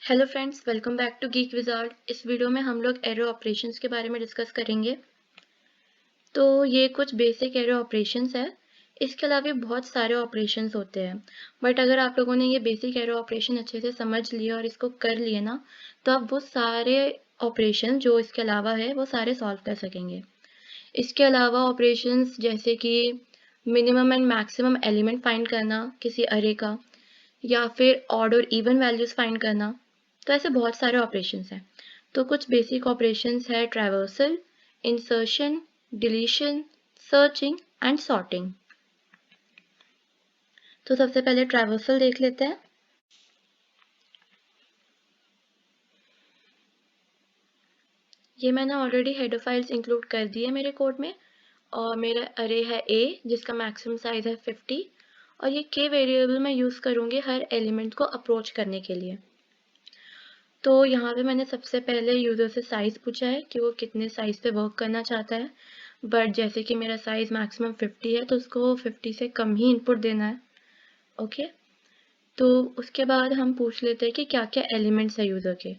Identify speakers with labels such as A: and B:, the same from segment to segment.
A: Hello friends, welcome back to Geek Wizard. इस video में हम लोग एरो ऑपरेशंस के बारे में डिस्कस करेंगे। तो ये कुछ बेसिक एरो ऑपरेशंस है। इसके अलावा भी बहुत सारे ऑपरेशंस होते हैं, बट अगर आप लोगों ने ये बेसिक एरो ऑपरेशन अच्छे से समझ लिए और इसको कर लिए ना, तो आप वो सारे ऑपरेशन जो इसके अलावा है वो सारे सॉल्व कर सकेंगे। इसके अलावा ऑपरेशंस जैसे कि minimum and maximum element find करना किसी अरे का, या फिर ऑड और इवन वैल्यूज फाइंड करना। तो ऐसे बहुत सारे ऑपरेशंस हैं। तो कुछ बेसिक ऑपरेशंस है traversal, insertion, deletion, searching and sorting. तो सबसे पहले ट्रैवर्सल देख लेते हैं। ये मैंने ऑलरेडी हेडर फाइल्स इंक्लूड कर दी है मेरे कोड में, और मेरा अरे है ए जिसका मैक्सिमम साइज है 50, और ये के वेरिएबल मैं यूज़ करूँगी हर एलिमेंट को अप्रोच करने के लिए। तो यहाँ पे मैंने सबसे पहले यूज़र से साइज़ पूछा है कि वो कितने साइज़ पे वर्क करना चाहता है, बट जैसे कि मेरा साइज़ मैक्सिमम 50 है तो उसको 50 से कम ही इनपुट देना है। ओके, तो उसके बाद हम पूछ लेते हैं कि क्या क्या एलिमेंट्स है यूज़र के।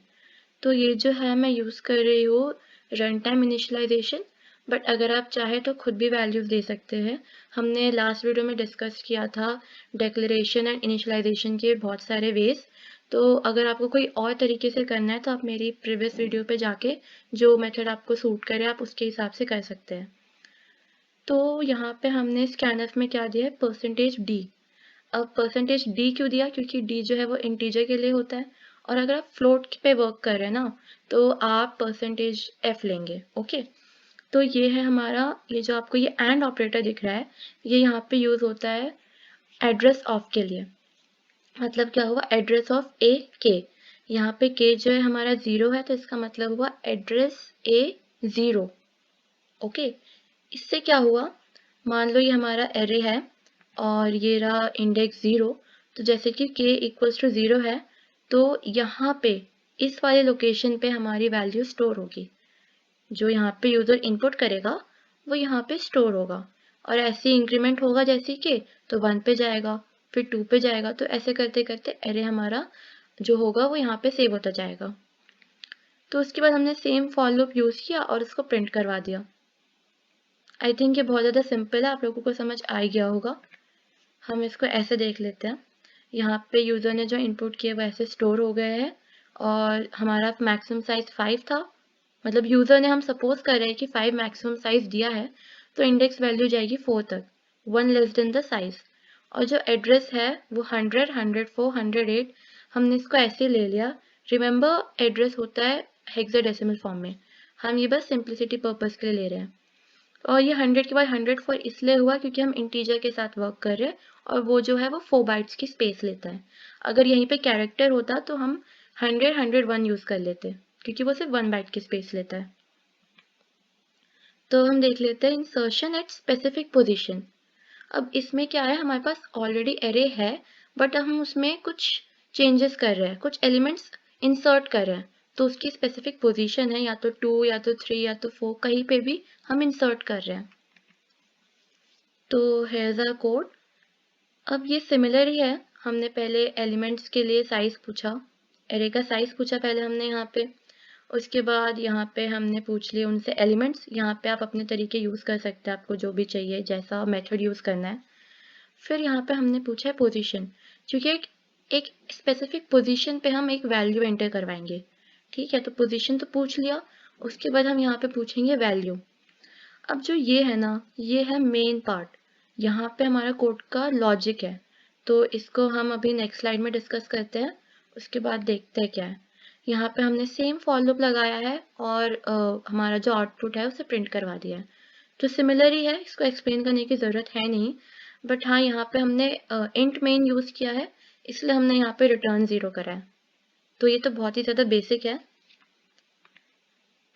A: तो ये जो है मैं यूज़ कर रही हूँ रन टाइम इनिशियलाइजेशन, बट अगर आप चाहे तो खुद भी वैल्यूज़ दे सकते हैं। हमने लास्ट वीडियो में डिस्कस किया था डिक्लेरेशन एंड इनिशियलाइजेशन के बहुत सारे वेज। तो अगर आपको कोई और तरीके से करना है तो आप मेरी प्रीवियस वीडियो पे जाके जो मेथड आपको सूट करे आप उसके हिसाब से कर सकते हैं। तो यहाँ पे हमने स्कैनफ में क्या दिया है, परसेंटेज डी। अब परसेंटेज डी क्यों दिया, क्योंकि डी जो है वो इंटीजर के लिए होता है, और अगर आप फ्लोट पे वर्क कर रहे हैं ना तो आप परसेंटेज एफ लेंगे। ओके, तो ये है हमारा, ये जो आपको ये एंड ऑपरेटर दिख रहा है ये यहाँ पे यूज़ होता है एड्रेस ऑफ के लिए। मतलब क्या हुआ, एड्रेस ऑफ ए के। यहाँ पे के जो है हमारा 0 है तो इसका मतलब हुआ एड्रेस ए 0। ओके, इससे क्या हुआ, मान लो ये हमारा एरे है और ये रहा इंडेक्स 0। तो जैसे कि k इक्वल्स टू 0 है तो यहाँ पे इस वाले लोकेशन पे हमारी वैल्यू स्टोर होगी। जो यहाँ पे यूज़र इनपुट करेगा वो यहाँ पे स्टोर होगा, और ऐसे इंक्रीमेंट होगा जैसे कि तो 1 पे जाएगा, फिर 2 पे जाएगा, तो ऐसे करते करते एरे हमारा जो होगा वो यहाँ पे सेव होता जाएगा। तो उसके बाद हमने सेम फॉर लूप यूज़ किया और उसको प्रिंट करवा दिया। आई थिंक ये बहुत ज़्यादा सिंपल है, आप लोगों को समझ आ ही गया होगा। हम इसको ऐसे देख लेते हैं। यहाँ पे यूज़र ने जो इनपुट किए वो ऐसे स्टोर हो गए हैं, और हमारा मैक्सिमम साइज 5 था। मतलब यूज़र ने, हम सपोज कर रहे हैं कि 5 मैक्सिमम साइज दिया है, तो इंडेक्स वैल्यू जाएगी 4 तक, 1 लेस देन द साइज। और जो एड्रेस है वो 100, 104, 108, हमने इसको ऐसे ले लिया। रिमेंबर, एड्रेस होता है हेक्साडेसिमल फॉर्म में, हम ये बस सिंप्लिसिटी पर्पज़ के लिए ले रहे हैं। और ये 100 के बाद 104 इसलिए हुआ क्योंकि हम इंटीजर के साथ वर्क कर रहे हैं, और वो जो है वो 4 बाइट्स की स्पेस लेता है। अगर यहीं पे कैरेक्टर होता तो हम 100, 101 यूज़ कर लेते, क्योंकि वो सिर्फ 1 बाइट की स्पेस लेता है। तो हम देख लेते हैं इंसर्शन एट स्पेसिफिक पोजीशन। अब इसमें क्या है, हमारे पास ऑलरेडी एरे है, बट हम उसमें कुछ चेंजेस कर रहे हैं, कुछ एलिमेंट्स इंसर्ट कर रहे हैं। तो उसकी स्पेसिफिक पोजीशन है या तो 2 या तो 3 या तो 4, कहीं पे भी हम इंसर्ट कर रहे हैं। तो हेre's our कोड। अब ये सिमिलर ही है, हमने पहले एलिमेंट्स के लिए साइज पूछा, एरे का साइज पूछा पहले हमने यहाँ पे। उसके बाद यहाँ पे हमने पूछ लिए उनसे एलिमेंट्स। यहाँ पे आप अपने तरीके यूज़ कर सकते हैं, आपको जो भी चाहिए जैसा मेथड यूज़ करना है। फिर यहाँ पे हमने पूछा है पोजीशन, क्योंकि एक स्पेसिफिक पोजीशन पे हम एक वैल्यू एंटर करवाएंगे। ठीक है, तो पोजीशन तो पूछ लिया, उसके बाद हम यहाँ पे पूछेंगे वैल्यू। अब जो ये है ना, ये है मेन पार्ट, यहाँ पे हमारा कोड का लॉजिक है। तो इसको हम अभी नेक्स्ट स्लाइड में डिस्कस करते हैं, उसके बाद देखते हैं क्या है। यहाँ पे हमने सेम फॉर लूप लगाया है और हमारा जो आउटपुट है उसे प्रिंट करवा दिया है। तो सिमिलर ही है, इसको एक्सप्लेन करने की ज़रूरत है नहीं, बट हाँ यहाँ पे हमने इंट मेन यूज़ किया है, इसलिए हमने यहाँ पे रिटर्न 0 करा है। तो ये तो बहुत ही ज़्यादा बेसिक है।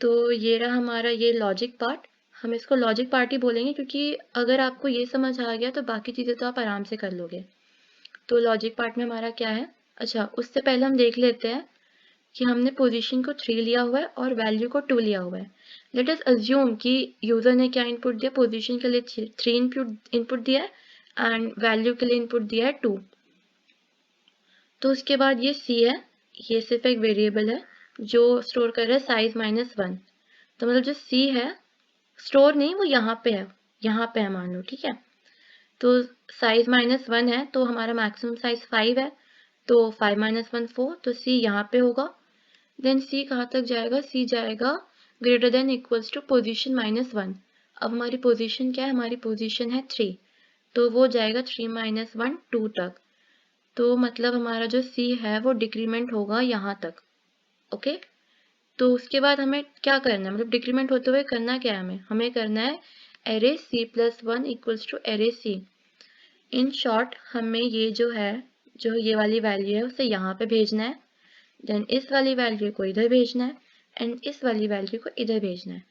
A: तो ये रहा हमारा ये लॉजिक पार्ट। हम इसको लॉजिक पार्ट ही बोलेंगे, क्योंकि अगर आपको ये समझ आ गया तो बाकी चीज़ें तो आप आराम से कर लोगे। तो लॉजिक पार्ट में हमारा क्या है, अच्छा उससे पहले हम देख लेते हैं कि हमने पोजीशन को 3 लिया हुआ है और वैल्यू को 2 लिया हुआ है। लेट अस अज्यूम कि यूज़र ने क्या इनपुट दिया, पोजीशन के लिए 3 इनपुट दिया है एंड वैल्यू के लिए इनपुट दिया है 2। तो उसके बाद ये C है, ये सिर्फ एक वेरिएबल है जो स्टोर कर रहा है साइज -1। तो मतलब जो c है स्टोर नहीं, वो यहाँ पे है मान लो, ठीक है। तो साइज -1 है तो हमारा मैक्सिमम साइज 5 है, तो 5 - 1 4, तो c यहाँ पे होगा। देन c कहाँ तक जाएगा, c जाएगा greater than equals to position -1। अब हमारी पोजीशन क्या है, हमारी पोजीशन है 3, तो वो जाएगा 3 - 1 2 तक। तो मतलब हमारा जो c है वो डिक्रीमेंट होगा यहाँ तक। ओके, तो उसके बाद हमें क्या करना है, मतलब डिक्रीमेंट होते हुए करना क्या है, हमें करना है array c+1 equals to array c। In short हमें ये जो है, जो ये वाली वैल्यू है उसे यहाँ पे भेजना है, देन इस वाली वैल्यू को इधर भेजना है, एंड इस वाली वैल्यू को इधर भेजना है।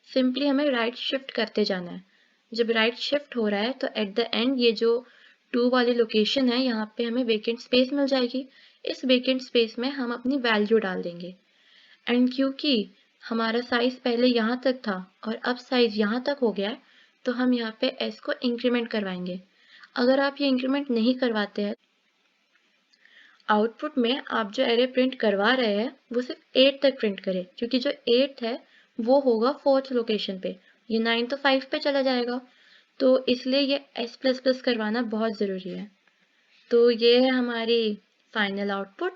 A: सिंपली हमें राइट शिफ्ट करते जाना है। जब राइट शिफ्ट हो रहा है तो एट द एंड ये जो 2 वाली लोकेशन है यहाँ पे हमें वेकेंट स्पेस मिल जाएगी। इस वेकेंट स्पेस में हम अपनी वैल्यू डाल देंगे। एंड क्योंकि हमारा साइज पहले यहाँ तक था और अब साइज यहाँ तक हो गया है, तो हम यहाँ पे s को इंक्रीमेंट करवाएंगे। अगर आप ये इंक्रीमेंट नहीं करवाते हैं, आउटपुट में आप जो एरे प्रिंट करवा रहे हैं वो सिर्फ 8 तक प्रिंट करे, क्योंकि जो 8 है वो होगा 4th लोकेशन पे, ये 9 तो 5 पे चला जाएगा, तो इसलिए ये s++ करवाना बहुत ज़रूरी है। तो ये है हमारी फाइनल आउटपुट,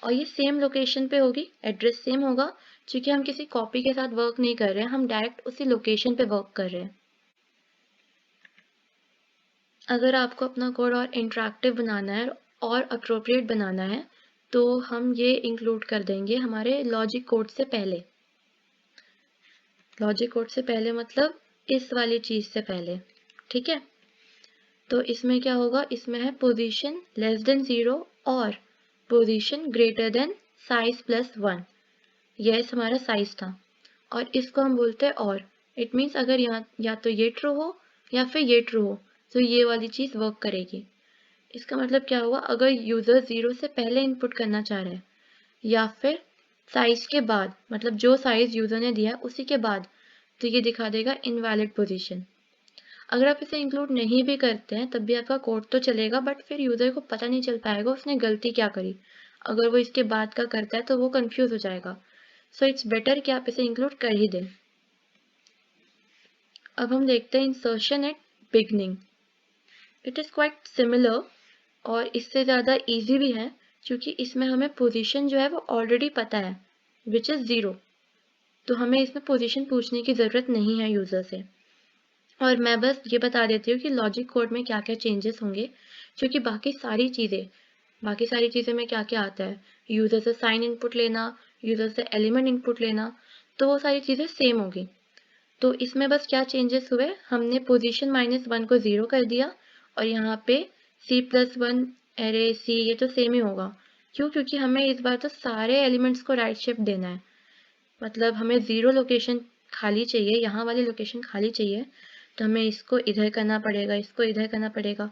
A: और ये सेम लोकेशन पे होगी, एड्रेस सेम होगा, क्योंकि हम किसी कॉपी के साथ वर्क नहीं कर रहे हैं, हम डायरेक्ट उसी लोकेशन पे वर्क कर रहे हैं। अगर आपको अपना कोड और इंटरेक्टिव बनाना है और अप्रोप्रिएट बनाना है तो हम ये इंक्लूड कर देंगे हमारे लॉजिक कोड से पहले। लॉजिक कोड से पहले मतलब इस वाली चीज़ से पहले, ठीक है। तो इसमें क्या होगा, इसमें है पोजीशन लेस देन 0 और पोजीशन ग्रेटर देन size+1। यह हमारा साइज था और इसको हम बोलते हैं और। इट मीन्स अगर यहाँ या तो ये ट्रू हो या फिर ये ट्रू हो तो ये वाली चीज़ वर्क करेगी। इसका मतलब क्या हुआ, अगर यूज़र 0 से पहले इनपुट करना चाह रहा है या फिर साइज के बाद, मतलब जो साइज यूज़र ने दिया उसी के बाद, तो ये दिखा देगा इनवैलिड पोजीशन। अगर आप इसे इंक्लूड नहीं भी करते हैं तब भी आपका कोड तो चलेगा, बट फिर यूज़र को पता नहीं चल पाएगा उसने गलती क्या करी। अगर वो इसके बाद का करता है तो वो कंफ्यूज हो जाएगा। सो इट्स बेटर कि आप इसे इंक्लूड कर ही दें। अब हम देखते हैं insertion at beginning. It is quite similar और इससे ज़्यादा इजी भी है, क्योंकि इसमें हमें पोजीशन जो है वो ऑलरेडी पता है, विच इज़ 0। तो हमें इसमें पोजीशन पूछने की ज़रूरत नहीं है यूज़र से। और मैं बस ये बता देती हूँ कि लॉजिक कोड में क्या क्या चेंजेस होंगे, क्योंकि बाकी सारी चीज़ें में क्या क्या आता है, यूज़र से साइन इनपुट लेना, यूज़र से एलिमेंट इनपुट लेना, तो वो सारी चीज़ें सेम होगी। तो इसमें बस क्या चेंजेस हुए, हमने पोजीशन -1 को 0 कर दिया और यहाँ पे c+1 एरे c ये तो सेम ही होगा। क्यों, क्योंकि हमें इस बार तो सारे एलिमेंट्स को राइट शिफ्ट देना है, मतलब हमें 0 लोकेशन खाली चाहिए, यहाँ वाली लोकेशन खाली चाहिए, तो हमें इसको इधर करना पड़ेगा, इसको इधर करना पड़ेगा,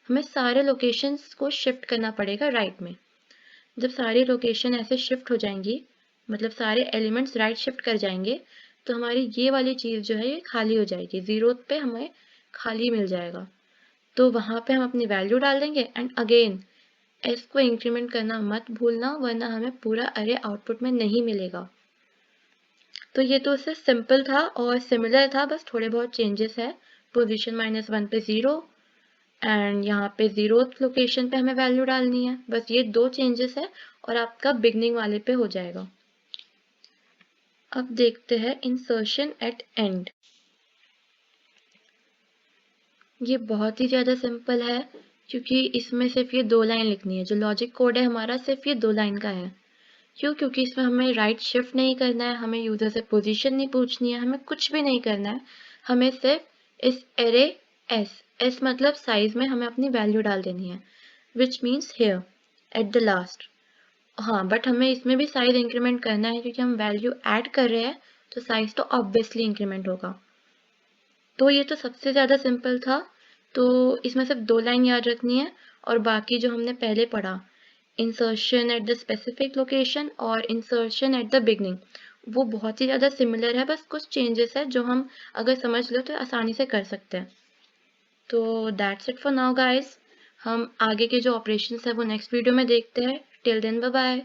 A: हमें सारे लोकेशंस को शिफ्ट करना पड़ेगा राइट में। जब सारी लोकेशन ऐसे शिफ्ट हो जाएंगी, मतलब सारे एलिमेंट्स राइट शिफ्ट कर जाएंगे, तो हमारी ये वाली चीज़ जो है ये खाली हो जाएगी, 0 पे हमें खाली मिल जाएगा। तो वहाँ पे हम अपनी वैल्यू डाल देंगे एंड अगेन s को इंक्रीमेंट करना मत भूलना, वरना हमें पूरा अरे आउटपुट में नहीं मिलेगा। तो ये तो उससे सिंपल था और सिमिलर था, बस थोड़े बहुत चेंजेस है। पोजीशन -1 पे 0 एंड यहाँ पे 0th लोकेशन पे हमें वैल्यू डालनी है, बस ये 2 चेंजेस है और आपका बिगनिंग वाले पे हो जाएगा। अब देखते हैं इंसर्शन एट एंड। ये बहुत ही ज़्यादा सिंपल है, क्योंकि इसमें सिर्फ ये 2 लाइन लिखनी है। जो लॉजिक कोड है हमारा सिर्फ ये 2 लाइन का है। क्यों, क्योंकि इसमें हमें राइट शिफ्ट नहीं करना है, हमें यूज़र से पोजीशन नहीं पूछनी है, हमें कुछ भी नहीं करना है। हमें सिर्फ इस एरे s मतलब साइज में हमें अपनी वैल्यू डाल देनी है, which means here at the last. हाँ, बट हमें इसमें भी साइज इंक्रीमेंट करना है, क्योंकि हम वैल्यू ऐड कर रहे हैं तो साइज तो ऑब्वियसली इंक्रीमेंट होगा। तो ये तो सबसे ज़्यादा सिंपल था, तो इसमें सिर्फ 2 लाइन याद रखनी है और बाकी जो हमने पहले पढ़ा, insertion at the specific location और इंसर्शन एट द बिगनिंग, वो बहुत ही ज़्यादा सिमिलर है, बस कुछ चेंजेस है जो हम अगर समझ लो तो आसानी से कर सकते हैं। तो that's it for now guys. हम आगे के जो ऑपरेशंस है वो नेक्स्ट वीडियो में देखते हैं। Till then bye bye.